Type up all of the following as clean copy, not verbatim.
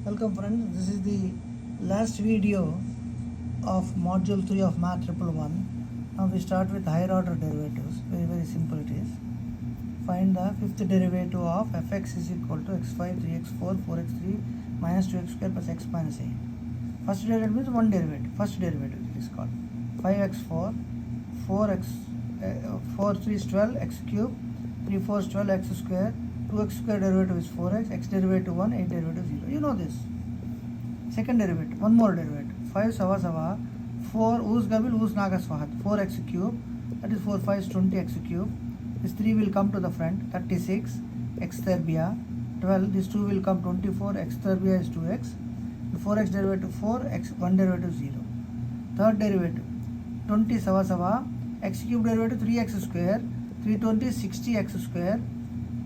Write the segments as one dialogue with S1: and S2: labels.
S1: Welcome friends, this is the last video of module 3 of math 111. Now we start with higher order derivatives. Very simple it is. Find the fifth derivative of fx is equal to x5, 3x4, 4x3 minus 2x square plus x minus a. First derivative means one derivative. First derivative it is called 5x4, 4x 4 3 is 12 x cube, 3 4 is 12 x square, 2x square derivative is 4x, x derivative 1, 8 derivative 0. You know this. Second derivative, one more derivative. 5 sawa sawa, 4 whose gabil whose naga swahat, 4x cube, that is 4 5 is 20x cube. This 3 will come to the front, 36 x terbia, 12, this 2 will come 24, x terbia is 2x, the 4x derivative 4, x 1 derivative 0. Third derivative, 20 sawa sawa, x cube derivative 3x square, 320 60x square,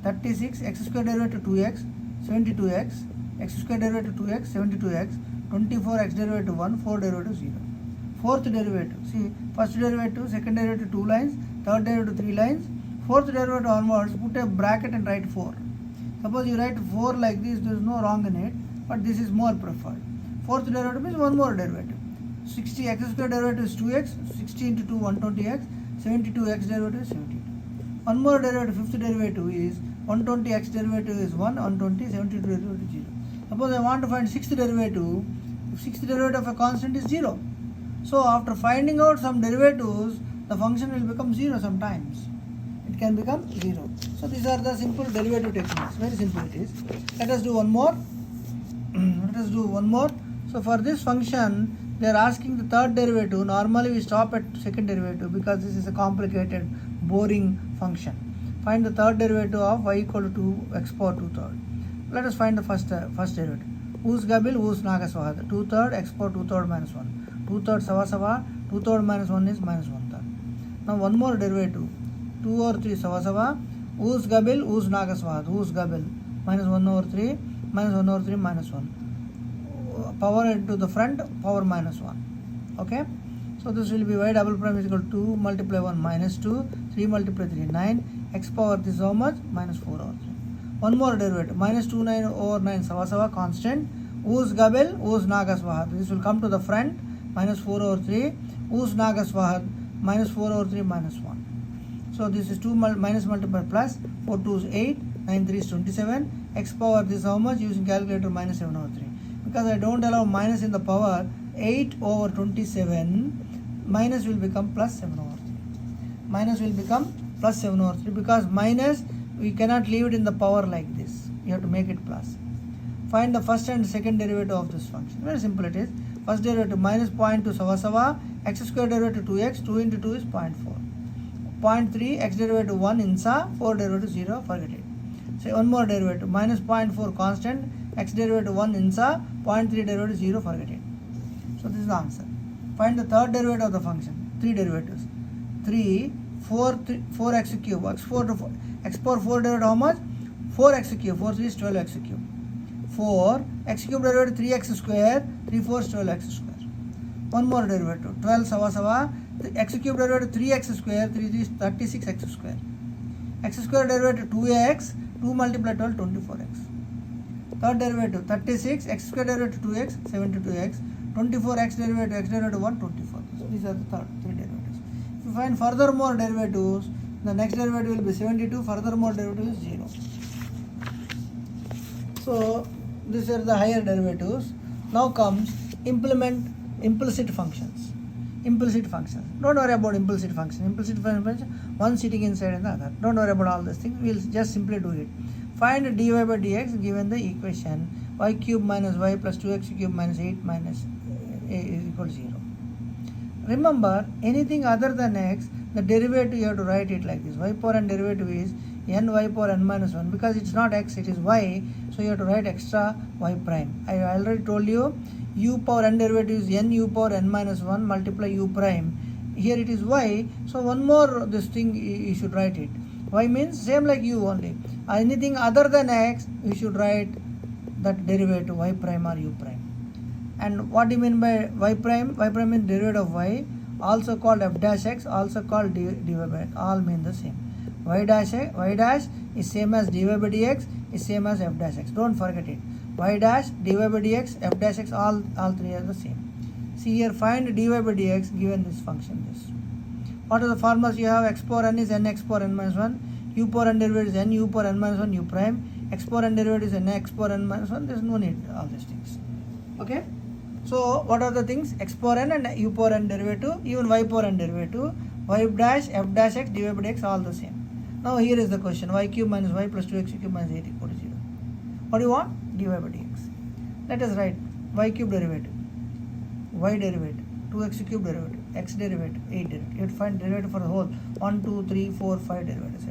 S1: 36 x square derivative 2x, 72x, x square derivative 2x, 72x, 24 x derivative 1, 4 derivative 0. Fourth derivative, see, first derivative, second derivative 2 lines, third derivative 3 lines, fourth derivative onwards, put a bracket and write 4. Suppose you write 4 like this, there is no wrong in it, but this is more preferred. Fourth derivative means one more derivative. 60 x square derivative is 2x, 60 into 2, 120x, 72x derivative is 72. One more derivative, fifth derivative is 120 x derivative is 1, 120, 72 derivative is 0. Suppose I want to find sixth derivative, sixth derivative of a constant is 0. So after finding out some derivatives, the function will become 0 sometimes. It can become 0. So these are the simple derivative techniques. Very simple it is. Let us do one more. So for this function, they are asking the third derivative. Normally we stop at second derivative because this is a complicated, boring function. Find the third derivative of y equal to 2x power 2 third. Let us find the first derivative. Whose gabil, whose naga swaha. 2 third x power 2 third minus 1. 2 third sawa sawa. 2 third minus 1 is minus 1 third. Now one more derivative. 2 over 3 sawa sawa. Whose gabil, whose naga swaha. Whose gabil minus 1 over 3 minus 1 over 3 minus 1. Power into the front, power minus 1. Okay. So this will be y double prime is equal to 2 multiply 1 minus 2, 3 multiply 3 9, x power this is how much? Minus 4 over 3. One more derivative, minus 2 9 over 9 sawa sawa constant, whose gabil, whose naga swaha. This will come to the front, minus 4 over 3, whose naga swaha, minus 4 over 3 minus 1. So this is 2 minus multiply plus, 4 2 is 8, 9 3 is 27, x power this is how much? Using calculator minus 7 over 3. Because I don't allow minus in the power, 8 over 27, minus will become plus 7 over 3. Minus will become plus 7 over 3 because minus we cannot leave it in the power like this. You have to make it plus. Find the first and second derivative of this function. Very simple it is. First derivative minus 0.2 sawa sawa, x square derivative 2x, 2 into 2 is 0.4. 0.3 x derivative 1 insa, 4 derivative 0, forget it. So one more derivative, minus 0.4 constant, x derivative 1 insa, 0.3 derivative 0, forget it. So this is the answer. Find the third derivative of the function. 3 derivatives. 3, 4x cube, x power 4 derivative how much? 4x cube, 4 3 is 12x cube. 4, x cube derivative 3x square, 3 4 is 12x square. One more derivative, 12 sawa sawa, x cube derivative 3x square, 3 3 is 36x square. X square derivative 2x, 2 multiply 12, 24x. Third derivative 36, x square derivative 2x, 72x, 24 x derivative 1, 24. So these are the three derivatives. If you find further more derivatives, the next derivative will be 72, further more derivative is 0. So these are the higher derivatives. Now comes implement implicit functions. Implicit functions. Don't worry about implicit function. Implicit function, one sitting inside and the other. Don't worry about all these things. We'll just simply do it. Find dy by dx given the equation y cube minus y plus 2x cube minus 8 minus a is equal to 0. Remember, anything other than x, the derivative you have to write it like this. Y power n derivative is n y power n minus 1 because it's not x, it is y. So you have to write extra y prime. I already told you u power n derivative is n u power n minus 1 multiply u prime. Here it is y. So one more this thing you should write it. Y means same like u only. Anything other than x, you should write that derivative y prime or u prime. And what do you mean by y prime? Y prime means derivative of y, also called f dash x, also called dy by x. All mean the same. Y dash is same as dy by dx, is same as f dash x. Don't forget it. y dash dy by dx f dash x, all three are the same. See here, find dy by dx given this function. This, what are the formulas you have? X power n is n x power n minus 1, u power n derivative is n u power n minus 1 u prime, x power n derivative is n x power n minus 1. There is no need all these things. Okay, so what are the things? X power n and u power n derivative, even y power n derivative, y dash f dash x dy by dx, all the same. Now here is the question, y cube minus y plus 2x cube minus 8 equal to 0. What do you want? Dy by dx. Let us write y cube derivative, y derivative, 2x cube derivative, x derivative, 8 derivative. You have to find derivative for the whole 1, 2, 3, 4, 5 derivatives.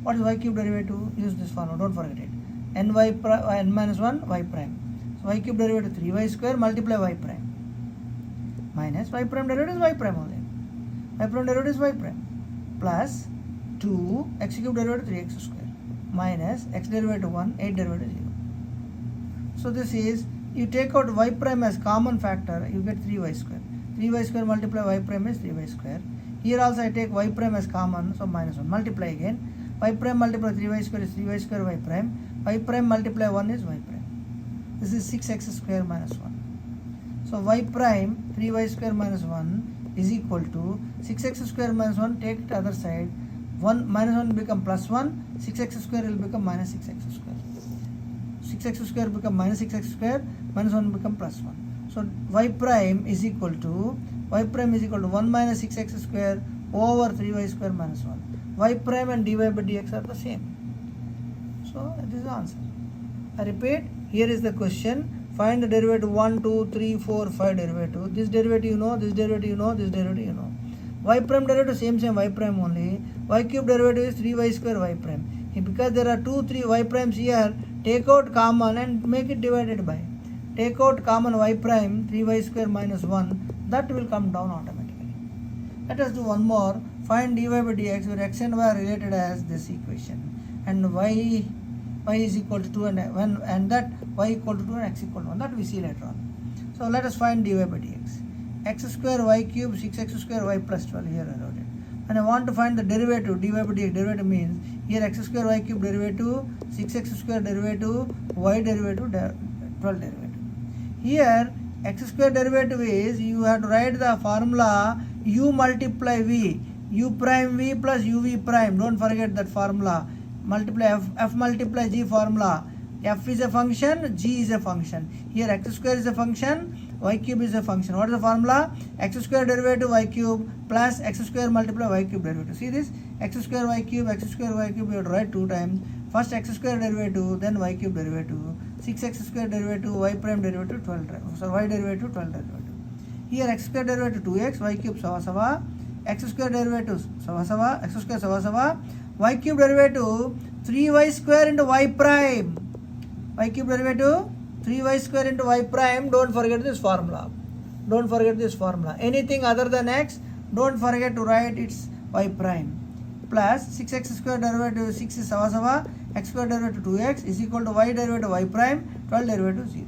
S1: What is y cube derivative? Use this formula, don't forget it. n minus 1 y prime. So y cube derivative 3y square multiply y prime minus y prime derivative is y prime only. Y prime derivative is y prime plus 2 x cube derivative 3x square minus x derivative 1, 8 derivative 0. So this is, you take out y prime as common factor, you get 3y square. 3y square multiply y prime is 3y square. Here also I take y prime as common, so minus 1. Multiply again. Y prime multiply 3y square is 3y square y prime. Y prime multiply 1 is y prime. This is 6x square minus 1. So y prime 3y square minus 1 is equal to 6x square minus 1, take it other side. 1 minus 1 become plus 1, 6x square will become minus 6x square. 6x square become minus 6x square, minus 1 become plus 1. So y prime is equal to 1 minus 6x square over 3y square minus 1. Y prime and dy by dx are the same. So this is the answer. I repeat, here is the question. Find the derivative 1, 2, 3, 4, 5 derivative. This derivative you know, this derivative you know, this derivative you know. Y prime derivative same y prime only. Y cube derivative is 3y square y prime. Because there are 2, 3 y primes here, take out common and make it divided by. Take out common y prime, 3y square minus 1, that will come down automatically. Let us do one more. Find dy by dx where x and y are related as this equation. And y is equal to 2 and that y equal to 2 and x equal to 1. That we see later on. So let us find dy by dx. X square y cube 6x square y plus 12, here I wrote it. And I want to find the derivative, dy by dx. Derivative means here x square y cube derivative, 6x square derivative, y derivative, 12 derivative. Here x square derivative is, you have to write the formula u multiply v, u prime v plus uv prime. Don't forget that formula. Multiply f multiply g formula. F is a function, g is a function. Here x square is a function, y cube is a function. What is the formula? X square derivative y cube plus x square multiply y cube derivative. See this? X square y cube, you have to write 2 times. First x square derivative, then y cube derivative. 6x square derivative, y prime derivative, 12 derivative. So y derivative, 12 derivative. Here x square derivative 2x, y cube sawa, x square derivative sawa, x square sawa, y cube derivative 3y square into y prime. Y cube derivative 3y square into y prime. Don't forget this formula. Don't forget this formula. Anything other than x, don't forget to write its y prime. Plus 6x square derivative 6 is sawa, x square derivative 2x is equal to y derivative y prime, 12 derivative 0.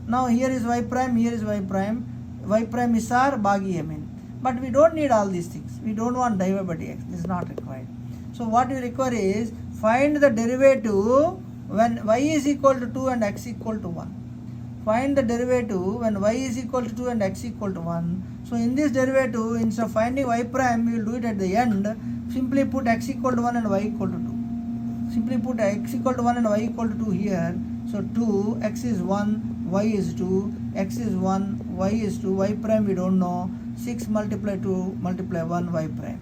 S1: Now here is y prime, here is y prime. Y prime is our bagi mean. But we don't need all these things. We don't want dy by dx. This is not required. So what we require is find the derivative when y is equal to 2 and x equal to 1. Find the derivative when y is equal to 2 and x equal to 1. So in this derivative, instead of finding y prime, we will do it at the end. Simply put x equal to 1 and y equal to 2. Simply put x equal to 1 and y equal to 2 here. So 2, x is 1, y is 2, x is 1, y is 2, y prime we don't know. 6 multiply 2 multiply 1 y prime.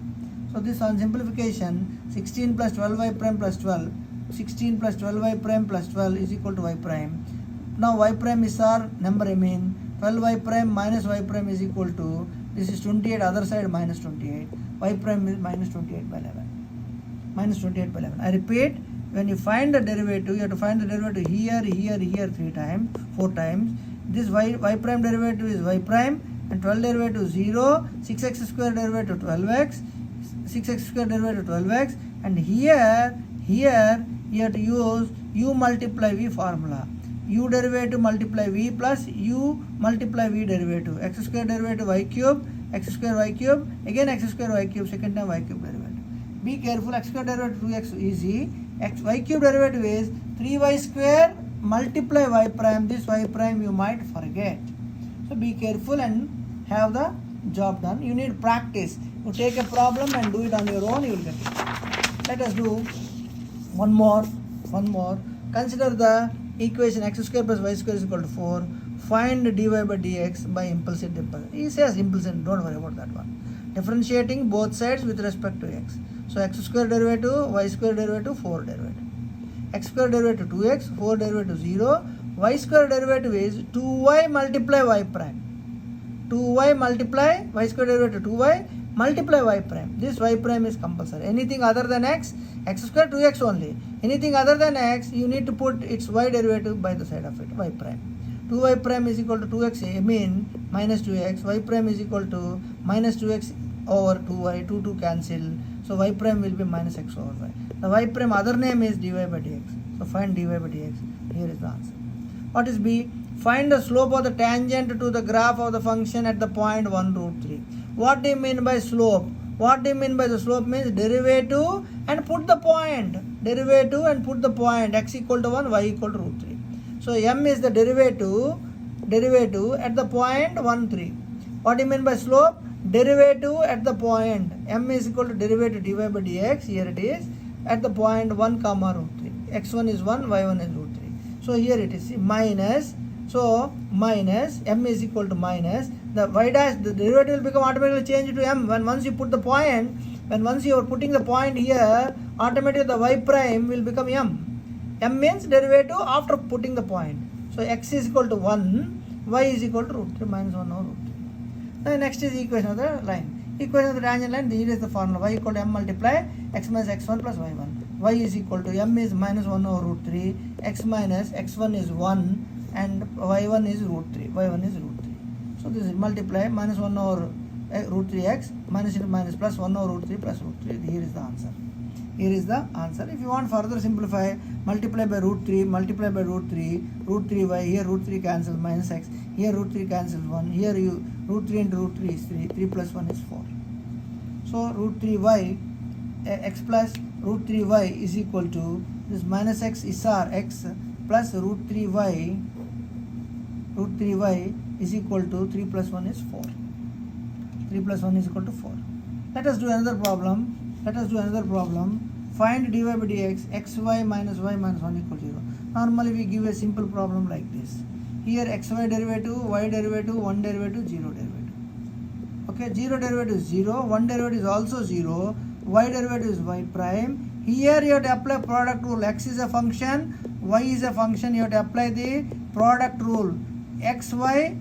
S1: So this on simplification, 16 plus 12y prime plus 12. 16 plus 12y prime plus 12 is equal to y prime. Now y prime is our number, 12y prime minus y prime is equal to, this is 28, other side minus 28. Y prime is minus 28 by 11. Minus 28 by 11. I repeat, when you find the derivative, you have to find the derivative here, 3 times, 4 times. This y prime derivative is y prime and 12 derivative 0, 6x square derivative 12x, 6x square derivative 12x, and here you have to use u multiply v formula. U derivative multiply v plus u multiply v derivative. X square derivative y cube, x square y cube, again x square y cube, second time y cube derivative. Be careful, x square derivative 2x easy. Y cube derivative is 3y square multiply y prime, this y prime you might forget. So be careful and have the job done. You need practice. You take a problem and do it on your own, you will get it. Let us do one more. Consider the equation x square plus y square is equal to 4. Find dy by dx by implicit difference. He says implicit, don't worry about that one. Differentiating both sides with respect to x. So x square derivative, y square derivative, 4 derivative. X square derivative 2x, 4 derivative 0. Y square derivative is 2y multiply y prime. 2y multiply y square derivative 2y multiply y prime. This y prime is compulsory. Anything other than x square 2x only. Anything other than x, you need to put its y derivative by the side of it, y prime. 2y prime is equal to 2x, I mean minus 2x. Y prime is equal to minus 2x over 2y, 2 cancel. So y prime will be minus x over y. The y prime other name is dy by dx. So find dy by dx. Here is the answer. What is B? Find the slope of the tangent to the graph of the function at the point 1 root 3. What do you mean by slope? What do you mean by the slope? Means derivative and put the point. Derivative and put the point. X equal to 1, y equal to root 3. So m is the derivative at the point 1, 3. What do you mean by slope? Derivative at the point. M is equal to derivative dy by dx. Here it is. At the point 1 comma root 3. X1 is 1, y1 is root 3. So here it is minus. So minus m is equal to minus. The y dash, the derivative will become automatically changed to m. Once you put the point, once you are putting the point here, automatically the y prime will become m. M means derivative after putting the point. So x is equal to 1, y is equal to root 3 minus 1 over root 3. Now next is equation of the line. Equation of the tangent line, here is the formula. Y equal to m multiply x minus x1 plus y1. Y is equal to m is minus 1 over root 3, x minus x1 is 1 and y1 is root 3. Y1 is root 3. So this is multiply minus 1 over root 3x minus into minus plus 1 over root 3 plus root 3. Here is the answer. Here is the answer. If you want further simplify, multiply by root 3, multiply by root 3, root 3y, here root 3 cancels minus x, here root 3 cancels 1, here you root 3 into root 3 is 3, 3 plus 1 is 4. So root 3y, x plus root 3y is equal to this minus x is our x plus root 3y is equal to 3 plus 1 is 4. 3 plus 1 is equal to 4. Let us do another problem. Find dy by dx, xy minus y minus 1 equal to 0. Normally we give a simple problem like this. Here xy derivative, y derivative, 1 derivative, 0 derivative. Okay, 0 derivative is 0, 1 derivative is also 0, y derivative is y prime. Here you have to apply product rule. X is a function, y is a function. You have to apply the product rule. xy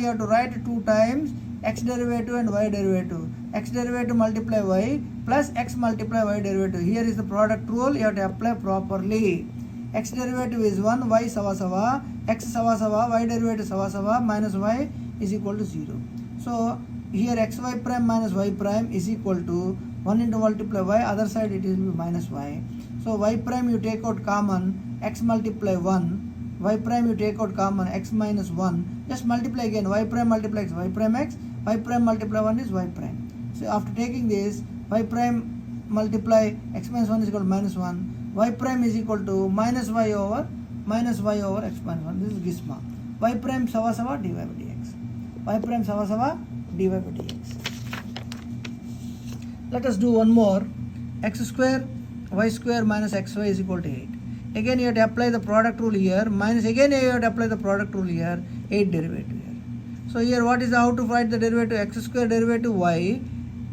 S1: you have to write 2 times x derivative and y derivative. X derivative multiply y plus x multiply y derivative. Here is the product rule. You have to apply properly. X derivative is 1, y sawa, x sawa, y derivative sawa, minus y is equal to 0. So here xy prime minus y prime is equal to 1 into multiply y, other side it is minus y. So y prime you take out common, x multiply 1, y prime you take out common, x minus 1, just multiply again, y prime multiply x, y prime x, y prime multiply 1 is y prime. So after taking this, y prime multiply x minus 1 is equal to minus 1, y prime is equal to minus y over x minus 1, this is Gisma. Y prime sawa dy by dx. Y prime sawa dy by dx. Let us do one more. X square y square minus xy is equal to 8. Again you have to apply the product rule here, minus again you have to apply the product rule here, 8 derivative here. So here what is how to find the derivative? X square derivative y,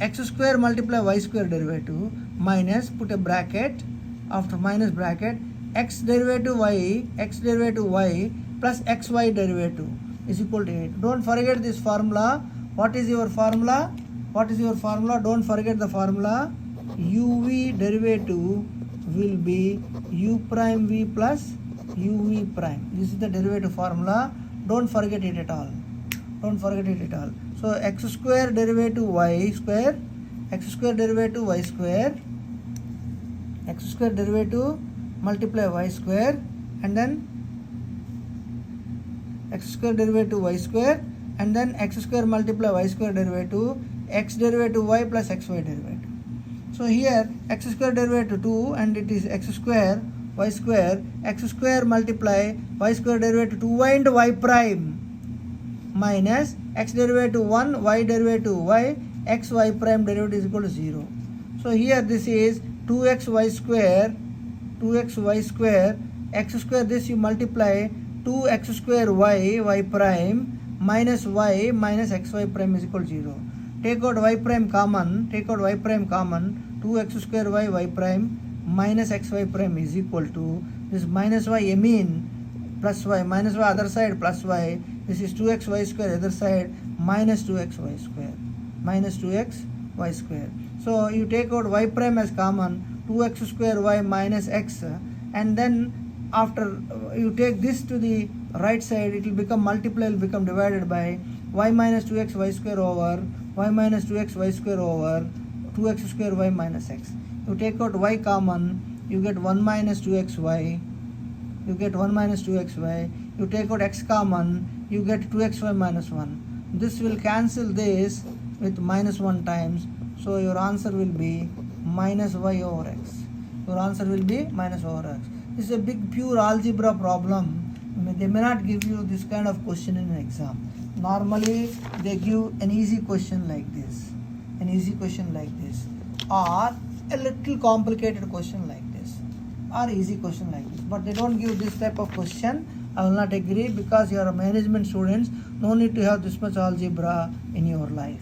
S1: x square multiply y square derivative, minus, put a bracket, after minus bracket, x derivative y plus xy derivative is equal to 8. Don't forget this formula. What is your formula? Don't forget the formula. uv derivative will be u prime v plus uv prime. This is the derivative formula. Don't forget it at all. So x square derivative y square, x square derivative y square, x square derivative multiply y square, and then x square derivative y square, and then x square multiply y square derivative, x derivative y plus xy derivative. So here x square derivative 2 and it is x square y square, x square multiply y square derivative 2y into y prime minus x derivative 1, y derivative y, x y prime derivative is equal to 0. So here this is 2xy square, 2xy square, x square, this you multiply 2x square y prime minus y minus xy prime is equal to 0. Take out y prime common, 2x square y prime minus xy prime is equal to this minus y mean plus y, minus y other side plus y, this is 2xy square other side minus 2xy square, minus 2xy square. So you take out y prime as common, 2x square y minus x, and then after you take this to the right side, it will become multiply, will become divided by y minus 2xy square over y minus 2xy square over 2x square y minus x. You take out y common, you get 1 minus 2xy, you get 1 minus 2xy. You take out x common, you get 2xy minus 1. This will cancel this with minus 1 times, so your answer will be minus y over x. Your answer will be minus over x. This is a big pure algebra problem. They may not give you this kind of question in an exam. Normally they give an easy question like this, or a little complicated question like this, or easy question like this, but they don't give this type of question. I will not agree, because you are a management students, no need to have this much algebra in your life.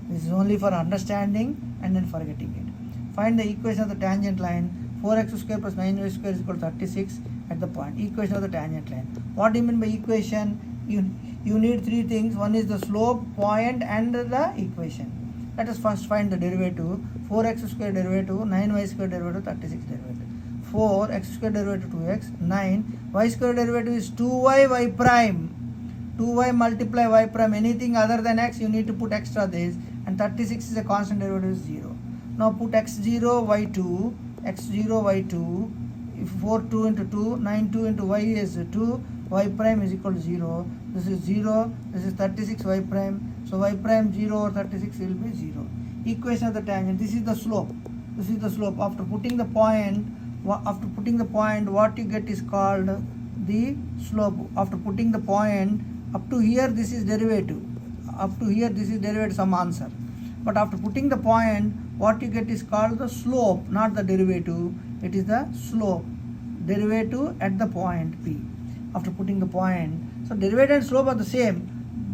S1: This is only for understanding and then forgetting it. Find the equation of the tangent line. 4x square plus 9y square is equal to 36 at the point. Equation of the tangent line. What do you mean by equation? You need three things. One is the slope, point, and the equation. Let us first find the derivative. 4x square derivative, 9y square derivative, 36 derivative. 4 x square derivative 2x, 9 y square derivative is 2y y prime. 2y multiply y prime, anything other than x you need to put extra this, and 36 is a constant derivative is 0. Now put x0 y2, x0 y2, if 4 2 into 2, 9 2 into y is 2, y prime is equal to 0. This is 0, this is 36 y prime, so y prime 0 or 36 will be 0. Equation of the tangent, this is the slope. After putting the point, what you get is called the slope. After putting the point, up to here this is derivative, some answer. But after putting the point, what you get is called the slope, not the derivative. It is the slope, derivative at the point P. After putting the point, so derivative and slope are the same.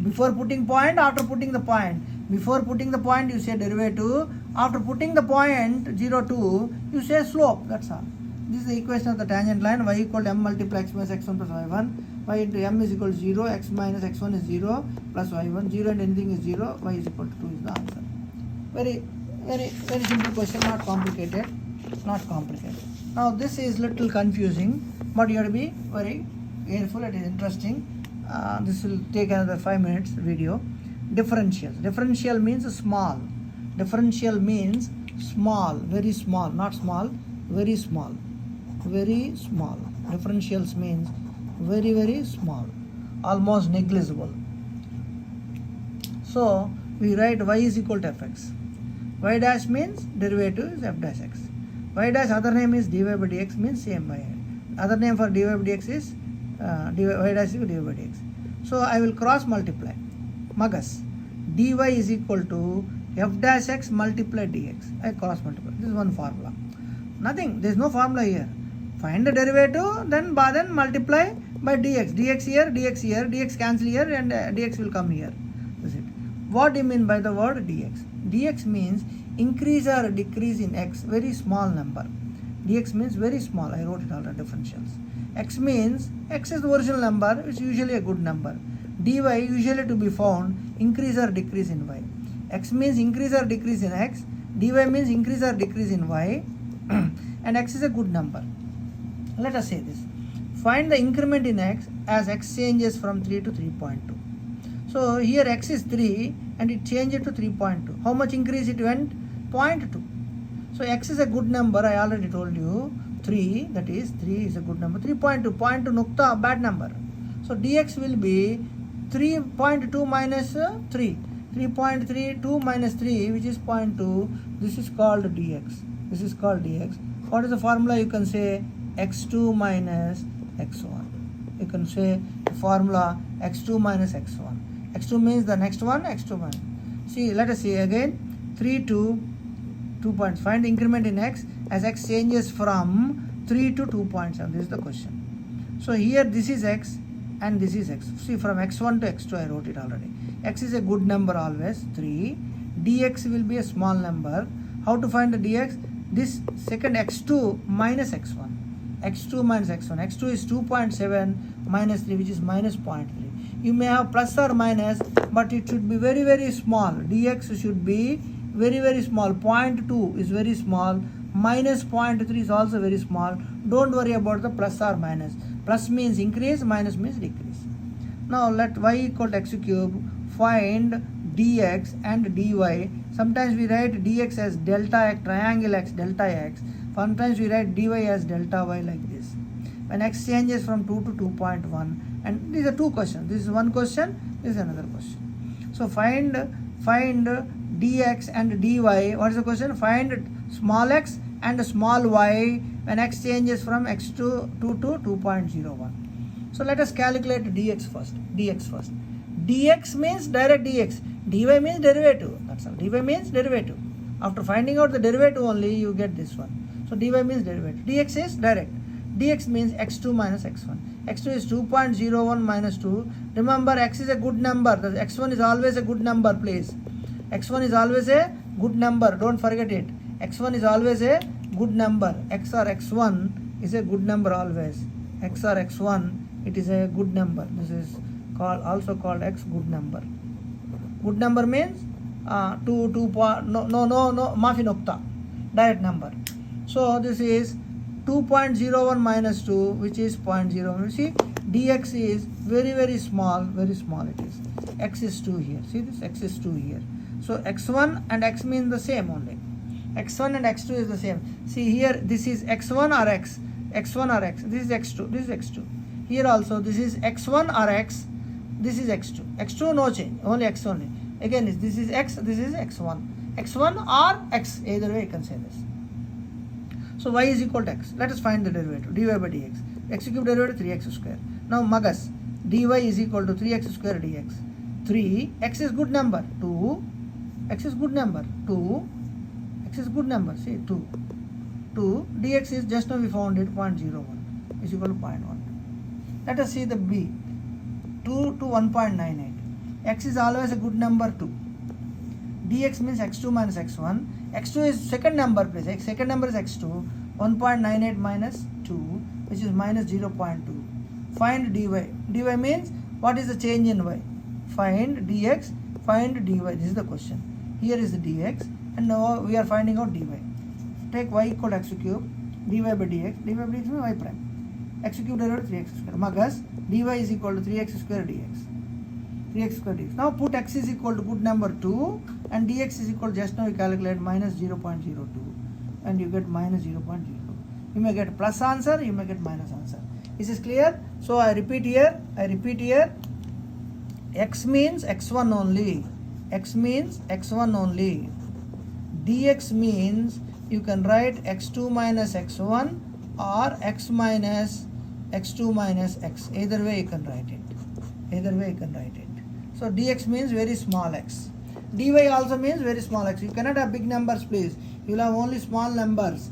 S1: Before putting point, after putting the point. Before putting the point you say derivative, after putting the point 0 2 you say slope, that's all. This is the equation of the tangent line. Y equal to m multiply x minus x1 plus y1. Y into m is equal to 0, x minus x1 is 0 plus y1. 0 and anything is 0, y is equal to 2 is the answer. Very simple question, not complicated. Now this is little confusing, but you have to be very careful. It is interesting. This will take another 5 minutes video. Differentials. Differential means small. Differential means small, very small, not small, very small. Differentials means very small, almost negligible. So we write y is equal to fx. Y dash means derivative is f dash x. Y dash other name is dy by dx, means same y. Other name for dy by dx is y dash is dy by dx. So I will cross multiply. Magas. Dy is equal to f dash x multiply dx. I cross multiply. This is one formula. Nothing. There is no formula here. Find the derivative, then multiply by dx. Dx here, dx cancel here, and dx will come here. That's it. What do you mean by the word dx? Dx means increase or decrease in x, very small number. Dx means very small. I wrote it all the differentials. X means x is the original number, which is usually a good number. Dy usually to be found increase or decrease in y. X means increase or decrease in x. Dy means increase or decrease in y. And x is a good number. Let us say this. Find the increment in x as x changes from 3 to 3.2. So here x is 3 and it changed to 3.2. How much increase it went? 0.2. So x is a good number. I already told you 3. That is 3 is a good number. 3.2. 0.2 nukta, bad number. So dx will be 3.2 minus 3. 3.32 minus 3, which is 0.2. This is called dx. What is the formula? You can say x2 minus x1. You can say the formula x2 minus x1. x2 means the next one, x2 minus. See, let us see again. 3 to 2 points. Find increment in x as x changes from 3 to 2.7. This is the question. So here this is x and this is x. See, from x1 to x2 I wrote it already. X is a good number always, 3. Dx will be a small number. How to find the dx? This second x2 minus x1. x2 minus x1. x2 is 2.7 minus 3, which is minus 0.3. You may have plus or minus, but it should be very, very small. Dx should be very, very small. 0.2 is very small. Minus 0.3 is also very small. Don't worry about the plus or minus. Plus means increase, minus means decrease. Now let y equal to x cube. Find dx and dy. Sometimes we write dx as delta x, triangle x, delta x. Sometimes we write dy as delta y like this. When x changes from 2 to 2.1, and these are two questions. This is one question, this is another question. So find dx and dy. What is the question? Find small x and small y when x changes from x to 2 to 2.01. So let us calculate dx first. Dx means direct dx. Dy means derivative. That's all. Dy means derivative. After finding out the derivative only, you get this one. So dy means derivative. Dx is direct. Dx means x2 minus x1. x2 is 2.01 minus 2. Remember, x is a good number. The x1 is always a good number, please. x1 is always a good number. Don't forget it. x1 is always a good number. x or x1 is a good number always. x or x1, it is a good number. This is also called x good number. Good number means maafi nokta, direct number. So this is 2.01 minus 2, which is 0.01. You see, dx is very, very small it is. X is 2 here. See this, x is 2 here. So x1 and x mean the same only. x1 and x2 is the same. See here, this is x1 or x. x1 or x. This is x2. This is x2. Here also, this is x1 or x. This is x2. x2 no change, only x only. Again, this is x, this is x1. x1 or x, either way you can say this. So y is equal to x. Let us find the derivative. Dy by dx. X cube derivative 3x square. Now magas. Dy is equal to 3x square dx. 3. X is good number. 2. X is good number. 2. X is good number. See 2. 2. Dx is just now we found it 0.01 is equal to 0.1. Let us see the b. 2 to 1.98. X is always a good number 2. Dx means x2 minus x1. x2 is second number, please. Second number is x2. 1.98 minus 2, which is minus 0.2. Find dy. Dy means what is the change in y? Find dx, find dy. This is the question. Here is the dx, and now we are finding out dy. Take y equal to x cube. Dy by dx. Dy by dx means y prime. X cube derivative 3x square. Magas dy is equal to 3x square dx. 3x square dx. Now put x is equal to good number 2 and dx is equal to, just now we calculate, minus 0.02 and you get minus 0.02. You may get plus answer, you may get minus answer. Is this clear? So I repeat here. X means x1 only. X means x1 only. Dx means you can write x2 minus x1 or x minus x2 minus x. Either way you can write it. So dx means very small x. Dy also means very small x. You cannot have big numbers, please. You will have only small numbers.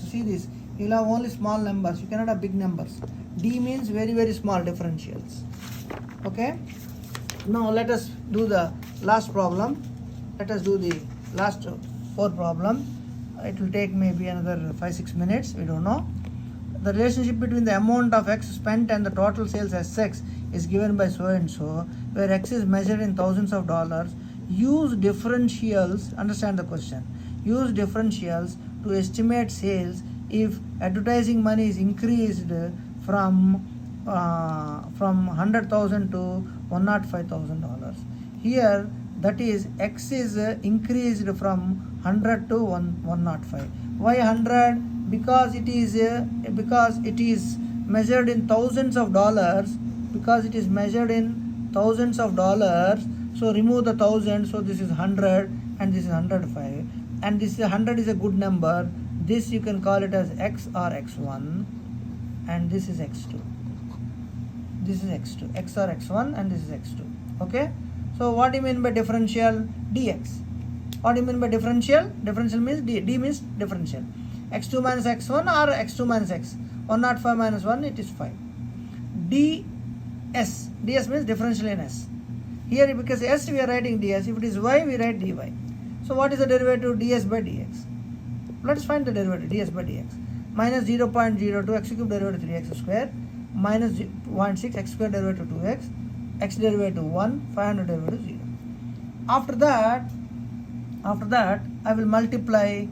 S1: See this. You will have only small numbers. You cannot have big numbers. D means very, very small differentials. Okay. Now let us do the last problem. Let us do the last 4 problem. It will take maybe another 5-6 minutes. We don't know. The relationship between the amount of x spent and the total sales as x is given by so and so, where x is measured in thousands of dollars. Use differentials. Understand the question. Use differentials to estimate sales if advertising money is increased from $100,000 to $105,000. Here, that is, x is increased from 100 to 105. Why 100? Because it is measured in thousands of dollars. So remove the 1,000. So this is 100 and this is 105. And this 100 is a good number. This you can call it as x or x1, and this is x2. This is x2, x or x1, and this is x2. Okay. So what do you mean by differential? Dx. What do you mean by differential? Differential means d means differential. X2 minus x1 or x2 minus x. 105 minus 1, it is 5. ds. ds means differential in s. Here because s we are writing ds. If it is y, we write dy. So what is the derivative? ds by dx. Let us find the derivative. ds by dx. Minus 0.02 x cube derivative 3x square. Minus 0.6 x square derivative 2x. X derivative 1. 500 derivative 0. After that I will multiply.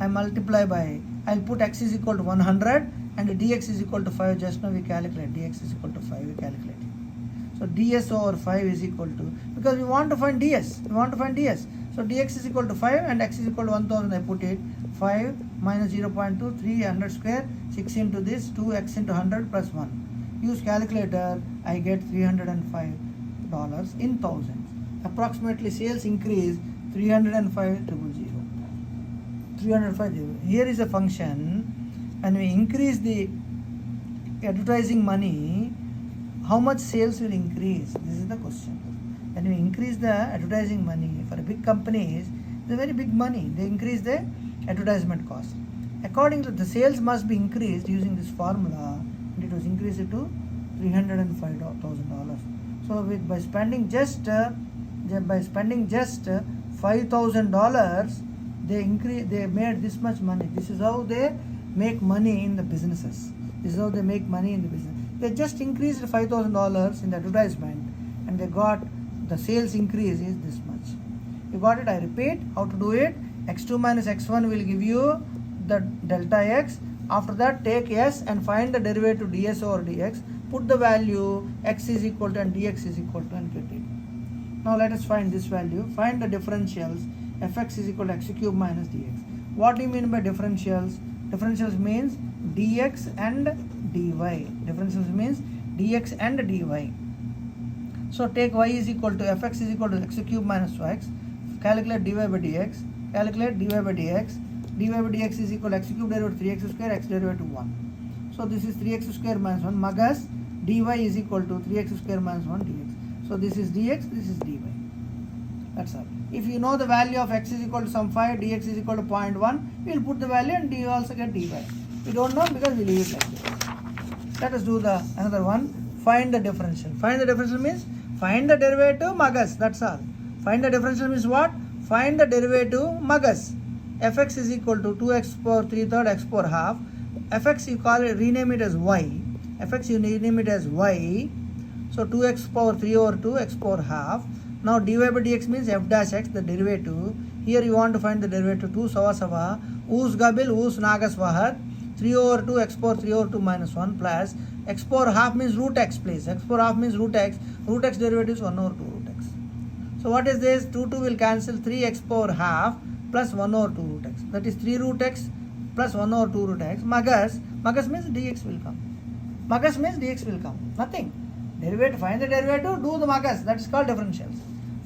S1: I'll put x is equal to 100 and dx is equal to 5. Just now we calculate dx is equal to 5. We calculate. So ds over 5 is equal to, because we want to find ds. So dx is equal to 5 and x is equal to 1000. I put it 5 minus 0.2, 300 square, 6 into this, 2x into 100 plus 1. Use calculator. I get $305 in thousands. Approximately sales increase 305,000. 305. Here is a function. When we increase the advertising money, how much sales will increase? This is the question. When we increase the advertising money for big companies, it's a very big money. They increase the advertisement cost. According to the sales must be increased using this formula, and it was increased to $305,000. So by spending just $5,000, they made this much money. This is how they make money in the businesses. They just increased $5,000 in the advertisement, and they got the sales increase is this much. You got it? I repeat how to do it. x2 minus x1 will give you the delta x. After that, take s and find the derivative ds over dx. Put the value x is equal to and dx is equal to and get it. Now let us find this value. Find the differentials. Fx is equal to x cube minus dx. What do you mean by differentials? Differentials means dx and dy. Differentials means dx and dy. So take y is equal to fx is equal to x cube minus 2x. Calculate dy by dx. Calculate dy by dx. Dy by dx is equal to x cube derivative 3x square, x derivative 1. So this is 3x square minus 1. Magas dy is equal to 3x square minus 1 dx. So this is dx, this is dy. That's all. If you know the value of x is equal to some 5, dx is equal to 0.1, we will put the value and you also get dy. We don't know because we leave it like this. Let us do the another one. Find the differential. Find the differential means find the derivative magas. That's all. Find the differential means what? Find the derivative magas. Fx is equal to 2x power 3/3 x power half. Fx you call it, rename it as y. Fx you rename it as y. So 2x power 3/2 x power half. Now dy by dx means f dash x, the derivative. Here you want to find the derivative 2 sawa. Us gabil, us nagas vahat. 3/2 x power 3/2 minus 1 plus x power half means root x, please. X power half means root x. Root x derivative is 1/2 root x. So what is this? 2 will cancel. 3x power half plus 1/2 root x. That is 3 root x plus 1/2 root x. Magas means dx will come. Nothing. Derivative. Find the derivative, do the magas. That is called differentials.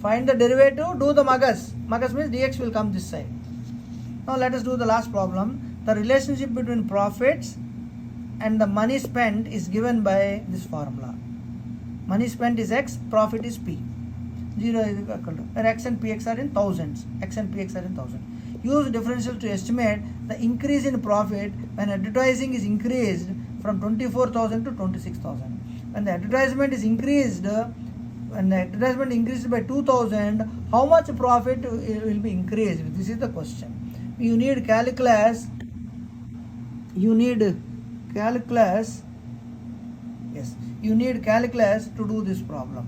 S1: Find the derivative, do the magas. Magas means dx will come this side. Now let us do the last problem. The relationship between profits and the money spent is given by this formula. Money spent is x, profit is p. 0 is equal to, where x and px are in thousands. Use differential to estimate the increase in profit when advertising is increased from 24,000 to 26,000. When the advertisement is increased, by 2,000, how much profit will be increased? This is the question. You need calculus. Yes, you need calculus to do this problem.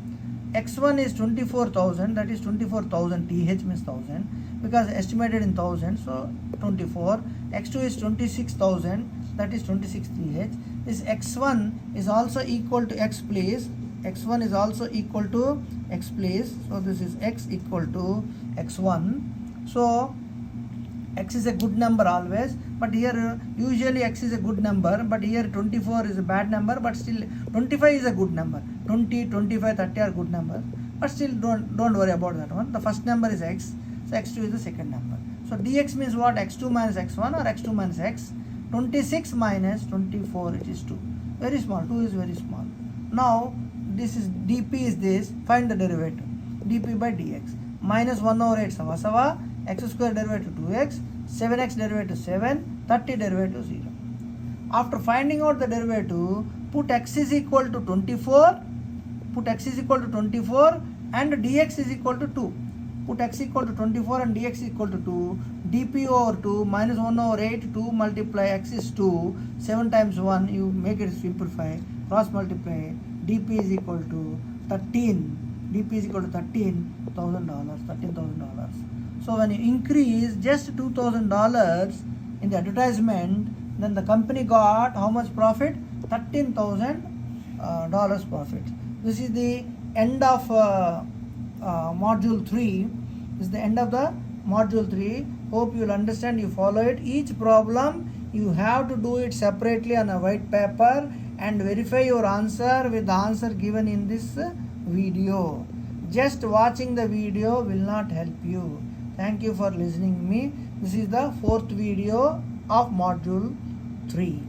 S1: X1 is 24,000, that is 24,000, TH means 1,000, because estimated in 1,000, so 24. X2 is 26,000, that is 26 TH. This X1 is also equal to X, please. X1 is also equal to X, please. So this is X equal to X1. So X is a good number always, but here usually X is a good number, but here 24 is a bad number, but still 25 is a good number. 20, 25, 30 are good numbers, but still don't worry about that one. The first number is X, so X2 is the second number. So dx means what? x2 minus x1 or x2 minus x. 26 minus 24, it is 2. Very small, 2 is very small. Now this is dp is this, find the derivative. dp by dx. Minus 1 over 8 sava, x square derivative 2x, 7x derivative 7, 30 derivative 0. After finding out the derivative, put x is equal to 24, put x is equal to 24 and dx is equal to 2. Put x equal to 24 and dx equal to 2. dp over 2 minus 1 over 8, 2 multiply x is 2, 7 times 1, you make it simplify, cross multiply, dp is equal to 13. dp is equal to $13,000. So when you increase just $2,000 in the advertisement, then the company got how much profit? $13,000 profit. This is the end of module 3. This is the end of the module 3. Hope you will understand, you follow it. Each problem you have to do it separately on a white paper and verify your answer with the answer given in this video. Just watching the video will not help you. Thank you for listening me. This is the 4th video of module 3.